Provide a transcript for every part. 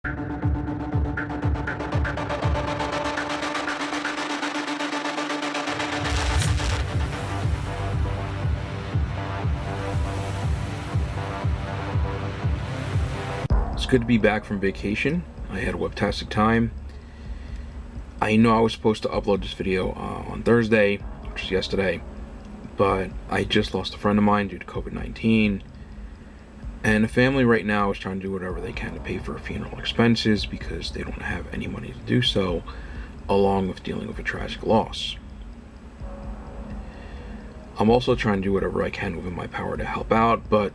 It's good to be back from vacation. I had a webtastic time. I know I was supposed to upload this video on Thursday, which is yesterday, but I just lost a friend of mine due to COVID-19. And the family right now is trying to do whatever they can to pay for funeral expenses because they don't have any money to do so, along with dealing with a tragic loss. I'm also trying to do whatever I can within my power to help out, but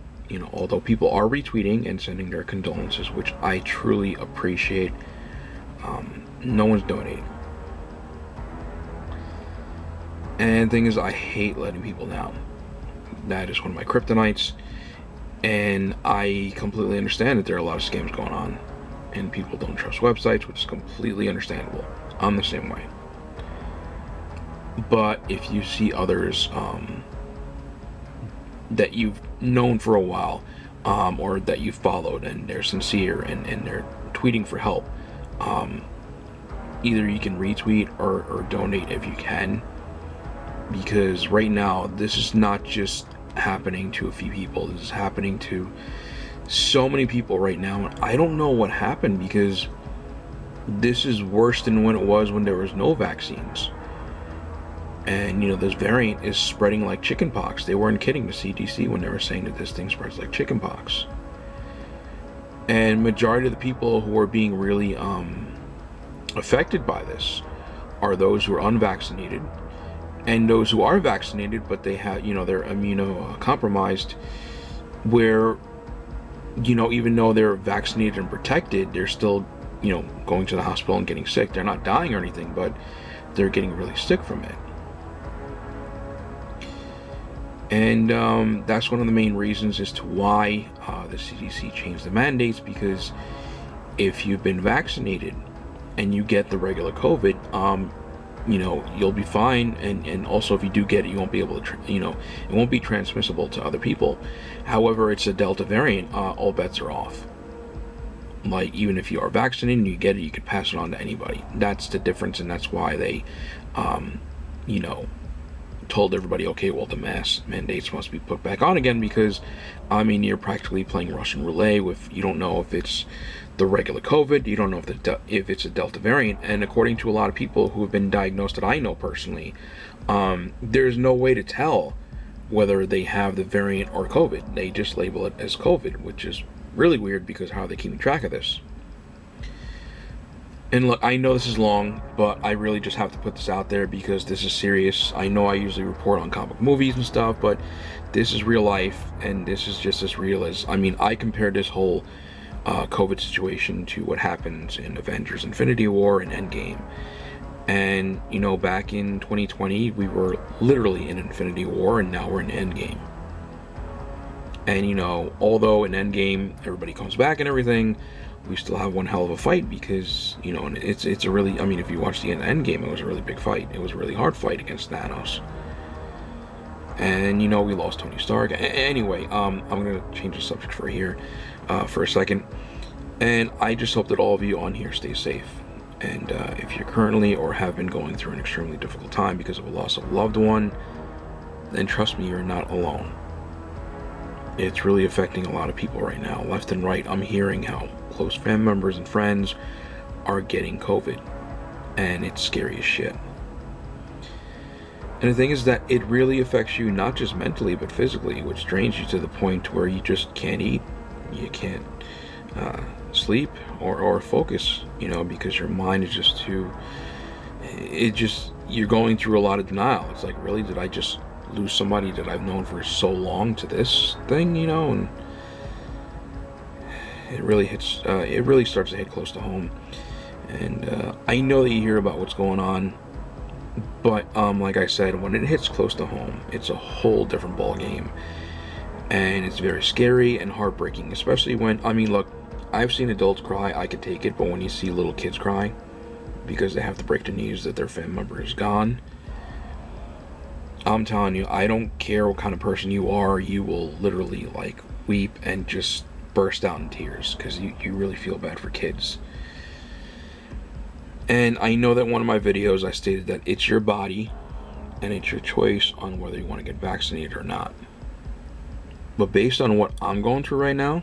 although people are retweeting and sending their condolences, which I truly appreciate, no one's donating. And the thing is, I hate letting people down. That is one of my kryptonites, and I completely understand that there are a lot of scams going on, and people don't trust websites, which is completely understandable. I'm the same way. But if you see others that you've known for a while, or that you've followed, and they're sincere and they're tweeting for help, either you can retweet or donate if you can, because right now this is not just happening to a few people. This is happening to so many people right now, and I don't know what happened, because this is worse than when it was when there was no vaccines. And this variant is spreading like chickenpox. They weren't kidding, the CDC, when they were saying that this thing spreads like chickenpox. And majority of the people who are being really affected by this are those who are unvaccinated, and those who are vaccinated but they have, they're immunocompromised, where even though they're vaccinated and protected, they're still going to the hospital and getting sick. They're not dying or anything, but they're getting really sick from it. And that's one of the main reasons as to why the CDC changed the mandates, because if you've been vaccinated and you get the regular COVID, you'll be fine. And also, if you do get it, you won't be able to, it won't be transmissible to other people. However, it's a Delta variant, all bets are off. Like, even if you are vaccinated and you get it, you could pass it on to anybody. That's the difference, and that's why they, told everybody, okay, well, the mask mandates must be put back on again, because you're practically playing Russian roulette with, you don't know if it's the regular COVID, you don't know if it's a Delta variant. And according to a lot of people who have been diagnosed that I know personally, there's no way to tell whether they have the variant or COVID. They just label it as COVID, which is really weird, because how are they keeping track of this? And look, I know this is long, but I really just have to put this out there because this is serious. I know I usually report on comic movies and stuff, but this is real life, and this is just as real as, I compared this whole COVID situation to what happens in Avengers Infinity War and Endgame. And, back in 2020, we were literally in Infinity War, and now we're in Endgame. And, although in Endgame everybody comes back and everything, we still have one hell of a fight, because it's a really, if you watch the end game, it was a really big fight. It was a really hard fight against Thanos, and we lost Tony Stark. Anyway, I'm gonna change the subject for a second, and I just hope that all of you on here stay safe. And if you're currently or have been going through an extremely difficult time because of a loss of a loved one, then trust me, you're not alone. It's really affecting a lot of people right now, left and right. I'm hearing how close family members and friends are getting COVID, and it's scary as shit. And the thing is that it really affects you, not just mentally but physically, which drains you to the point where you just can't eat, you can't sleep or focus, because your mind is just you're going through a lot of denial. It's like, really, did I just lose somebody that I've known for so long to this thing, and it really hits, it really starts to hit close to home. And I know that you hear about what's going on, but like I said, when it hits close to home, it's a whole different ball game, and it's very scary and heartbreaking, especially when, look, I've seen adults cry, I could take it, but when you see little kids cry because they have to break the news that their family member is gone, I'm telling you, I don't care what kind of person you are, you will literally weep and just burst out in tears because you really feel bad for kids. And I know that one of my videos I stated that it's your body and it's your choice on whether you want to get vaccinated or not. But based on what I'm going through right now,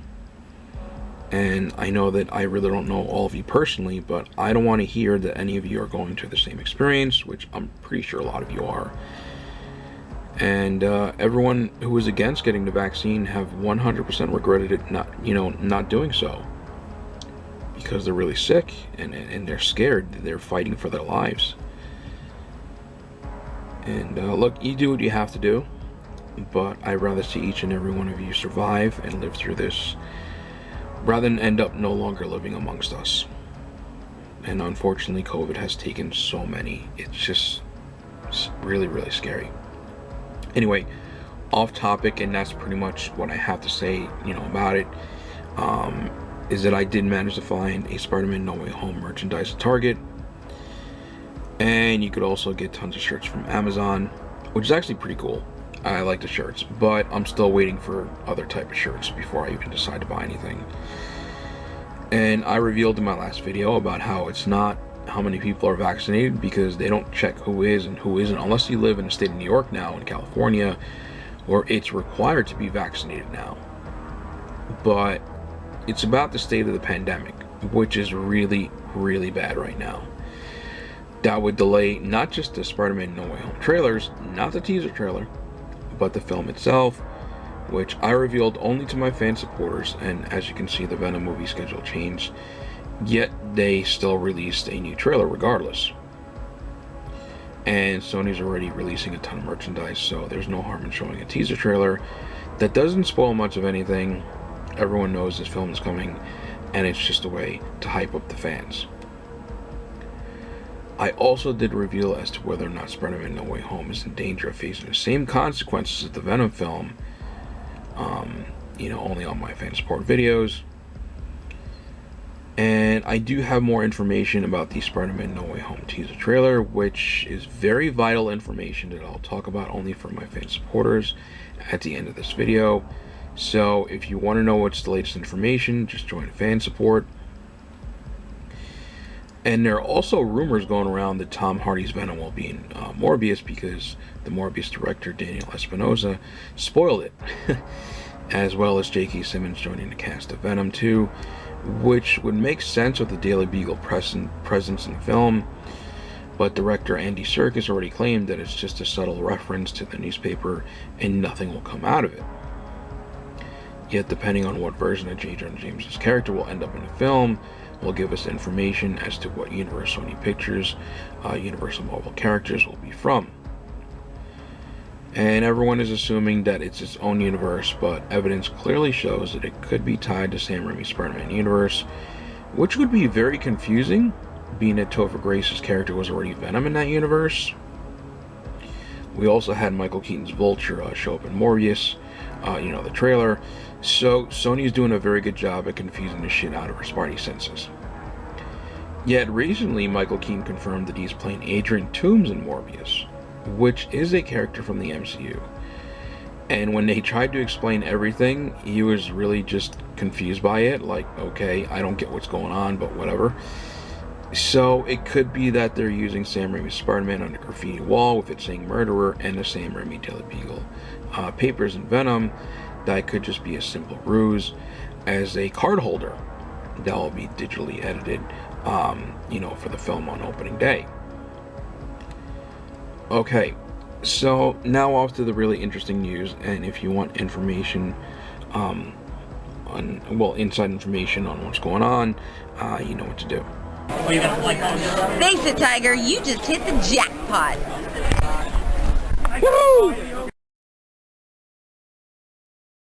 and I know that I really don't know all of you personally, but I don't want to hear that any of you are going through the same experience, which I'm pretty sure a lot of you are. And everyone who was against getting the vaccine have 100% regretted it not doing so, because they're really sick and they're scared. They're fighting for their lives. And look, you do what you have to do, but I'd rather see each and every one of you survive and live through this rather than end up no longer living amongst us. And unfortunately, COVID has taken so many. It's really, really scary. Anyway, off topic, and that's pretty much what I have to say, about it, is that I did manage to find a Spider-Man No Way Home merchandise at Target. And you could also get tons of shirts from Amazon, which is actually pretty cool. I like the shirts, but I'm still waiting for other type of shirts before I even decide to buy anything. And I revealed in my last video about how it's not how many people are vaccinated, because they don't check who is and who isn't, unless you live in the state of New York now, in California, where it's required to be vaccinated now. But it's about the state of the pandemic, which is really, really bad right now. That would delay not just the Spider-Man No Way Home trailers, not the teaser trailer, but the film itself, which I revealed only to my fan supporters. And as you can see, the Venom movie schedule changed, yet they still released a new trailer regardless. And Sony's already releasing a ton of merchandise, so there's no harm in showing a teaser trailer that doesn't spoil much of anything. Everyone knows this film is coming, and it's just a way to hype up the fans. I also did reveal as to whether or not Spider-Man No Way Home is in danger of facing the same consequences as the Venom film, only on my fan support videos. And I do have more information about the Spider-Man No Way Home teaser trailer, which is very vital information that I'll talk about only for my fan supporters at the end of this video. So if you want to know what's the latest information, just join fan support. And there are also rumors going around that Tom Hardy's Venom will be in Morbius, because the Morbius director, Daniel Espinosa, spoiled it. As well as J.K. Simmons joining the cast of Venom 2, which would make sense with the Daily Beagle presence in the film. But director Andy Serkis already claimed that it's just a subtle reference to the newspaper and nothing will come out of it. Yet, depending on what version of J. Jonah James's character will end up in the film, will give us information as to what universe Sony Pictures, Universal Marvel characters will be from. And everyone is assuming that it's its own universe, but evidence clearly shows that it could be tied to Sam Raimi's Spider-Man universe, which would be very confusing, being that Topher Grace's character was already Venom in that universe. We also had Michael Keaton's Vulture show up in Morbius, the trailer. So Sony is doing a very good job at confusing the shit out of our Spidey senses. Yet recently, Michael Keaton confirmed that he's playing Adrian Toomes in Morbius, which is a character from the MCU. And when they tried to explain everything, he was really just confused by it. Like, okay, I don't get what's going on, but whatever. So it could be that they're using Sam Raimi's Spider-Man on a graffiti wall with it saying murderer and the Sam Raimi Daily Beagle papers in Venom. That could just be a simple ruse as a card holder that will be digitally edited, for the film on opening day. Okay, so now off to the really interesting news. And if you want information, inside information on what's going on, you know what to do. Face it, Tiger, you just hit the jackpot. Woo!